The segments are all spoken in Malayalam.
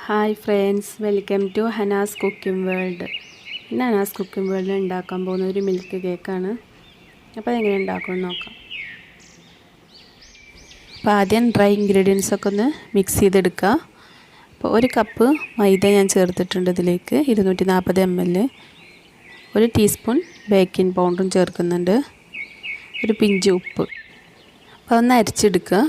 Hi friends, welcome to Hana's cooking world. ഇന്ന് ഹനാസ് കുക്കിംഗ് വേൾഡിൽ ഉണ്ടാക്കാൻ പോകുന്ന ഒരു മിൽക്ക് കേക്കാണ്. അപ്പോൾ അതെങ്ങനെ ഉണ്ടാക്കുമെന്ന് നോക്കാം. അപ്പോൾ ആദ്യം ഡ്രൈ ഇൻഗ്രീഡിയൻസ് ഒക്കെ ഒന്ന് മിക്സ് ചെയ്തെടുക്കുക. അപ്പോൾ ഒരു കപ്പ് മൈദ ഞാൻ ചേർത്തിട്ടുണ്ട്. ഇതിലേക്ക് 240 ml, 1 ടീസ്പൂൺ ബേക്കിംഗ് പൗഡറും ചേർക്കുന്നുണ്ട്, ഒരു പിഞ്ച് ഉപ്പ്. അപ്പോൾ ഒന്ന് അരിച്ചെടുക്കുക.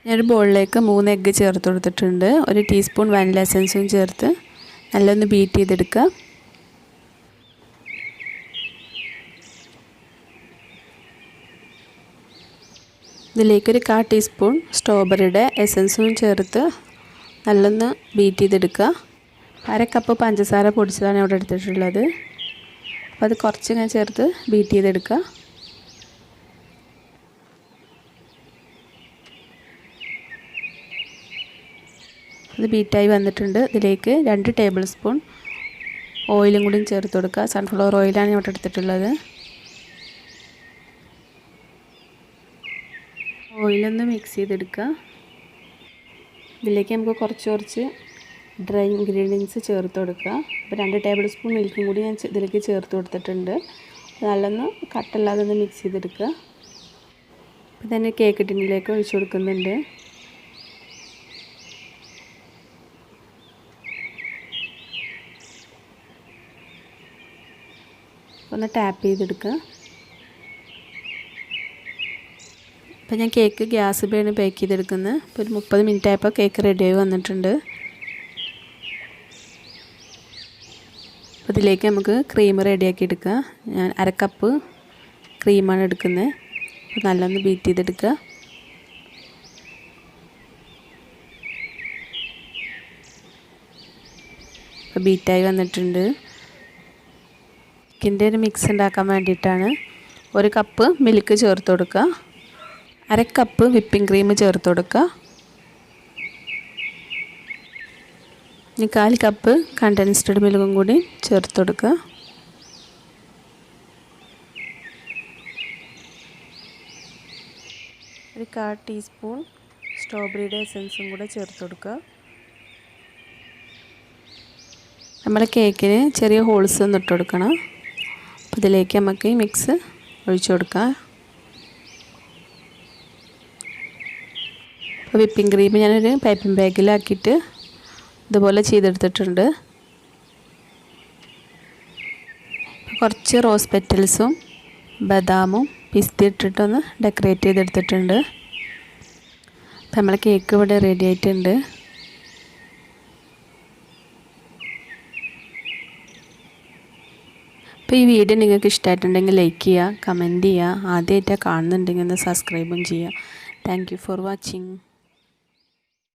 ഞാനൊരു ബൗളിലേക്ക് 3 എഗ്ഗ് ചേർത്ത് കൊടുത്തിട്ടുണ്ട്. 1 ടീസ്പൂൺ വാനില എസൻസും ചേർത്ത് നല്ലൊന്ന് ബീറ്റ് ചെയ്തെടുക്കുക. ഇതിലേക്കൊരു 1/4 ടീസ്പൂൺ സ്ട്രോബെറിയുടെ എസൻസും ചേർത്ത് നല്ലൊന്ന് ബീറ്റ് ചെയ്തെടുക്കുക. 1/2 കപ്പ് പഞ്ചസാര പൊടിച്ചതാണ് ഇവിടെ എടുത്തിട്ടുള്ളത്. അപ്പോൾ അത് കുറച്ച് ഞാൻ ചേർത്ത് ബീറ്റ് ചെയ്തെടുക്കുക. ഇത് ബീറ്റായി വന്നിട്ടുണ്ട്. ഇതിലേക്ക് 2 ടേബിൾ സ്പൂൺ ഓയിലും കൂടി ചേർത്ത് കൊടുക്കുക. സൺഫ്ലവർ ഓയിലാണ് ഇവിടെ എടുത്തിട്ടുള്ളത്. ഓയിലൊന്ന് മിക്സ് ചെയ്തെടുക്കുക. ഇതിലേക്ക് നമുക്ക് കുറച്ച് ഡ്രൈ ഇൻഗ്രീഡിയൻസ് ചേർത്ത് കൊടുക്കുക. അപ്പോൾ 2 ടേബിൾ സ്പൂൺ മിൽക്കും കൂടി ഞാൻ ഇതിലേക്ക് ചേർത്ത് കൊടുത്തിട്ടുണ്ട്. നല്ലൊന്ന് കട്ടല്ലാതെ ഒന്ന് മിക്സ് ചെയ്തെടുക്കുക. അപ്പോൾ തന്നെ കേക്ക് ടിന്നിലേക്ക് ഒഴിച്ചു കൊടുക്കുന്നുണ്ട്. ഒന്ന് ടാപ്പ് ചെയ്തെടുക്കുക. അപ്പോൾ ഞാൻ കേക്ക് ഗ്യാസ് ബേണ് ബേക്ക് ചെയ്തെടുക്കുന്നത്. ഇപ്പോൾ ഒരു 30 മിനിറ്റ് ആയപ്പോൾ കേക്ക് റെഡിയായി വന്നിട്ടുണ്ട്. അപ്പോൾ ഇതിലേക്ക് നമുക്ക് ക്രീം റെഡിയാക്കി എടുക്കുക. ഞാൻ 1/2 കപ്പ് ക്രീമാണ് എടുക്കുന്നത്. അപ്പോൾ നല്ലൊന്ന് ബീറ്റ് ചെയ്തെടുക്കുക. അപ്പോൾ ബീറ്റായി വന്നിട്ടുണ്ട്. കേക്കിൻ്റെ ഒരു മിക്സ് ഉണ്ടാക്കാൻ വേണ്ടിയിട്ടാണ്. 1 കപ്പ് മിൽക്ക് ചേർത്ത് കൊടുക്കുക, 1/2 കപ്പ് വിപ്പിംഗ് ക്രീം ചേർത്ത് കൊടുക്കുക, ഇനി 1/4 കപ്പ് കണ്ടൻസ്ഡ് മിൽക്കും കൂടി ചേർത്ത് കൊടുക്കുക. ഒരു 1/4 ടീസ്പൂൺ സ്ട്രോബെറിയുടെ എസൻസും കൂടെ ചേർത്ത് കൊടുക്കുക. നമ്മുടെ കേക്കിന് ചെറിയ ഹോൾസ് ഒന്ന് ഇട്ട് കൊടുക്കണം. അപ്പോൾ ഇതിലേക്ക് നമുക്ക് ഈ മിക്സ് ഒഴിച്ചു കൊടുക്കാം. അപ്പോൾ വിപ്പിംഗ് ക്രീം ഞാനൊരു പൈപ്പിംഗ് ബാഗിലാക്കിയിട്ട് ഇതുപോലെ ചെയ്തെടുത്തിട്ടുണ്ട്. കുറച്ച് റോസ് പെറ്റൽസും ബദാമും പിസ്ത ഇട്ടിട്ടൊന്ന് ഡെക്കറേറ്റ് ചെയ്തെടുത്തിട്ടുണ്ട്. അപ്പോൾ നമ്മളെ കേക്ക് ഇവിടെ റെഡി ആയിട്ടുണ്ട്. അപ്പോൾ ഈ വീഡിയോ നിങ്ങൾക്ക് ഇഷ്ടമായിട്ടുണ്ടെങ്കിൽ ലൈക്ക് ചെയ്യുക, കമൻറ്റ് ചെയ്യുക. ആദ്യമായിട്ടാണ് കാണുന്നുണ്ടെങ്കിൽ ഒന്ന് സബ്സ്ക്രൈബും ചെയ്യുക. Thank you for watching.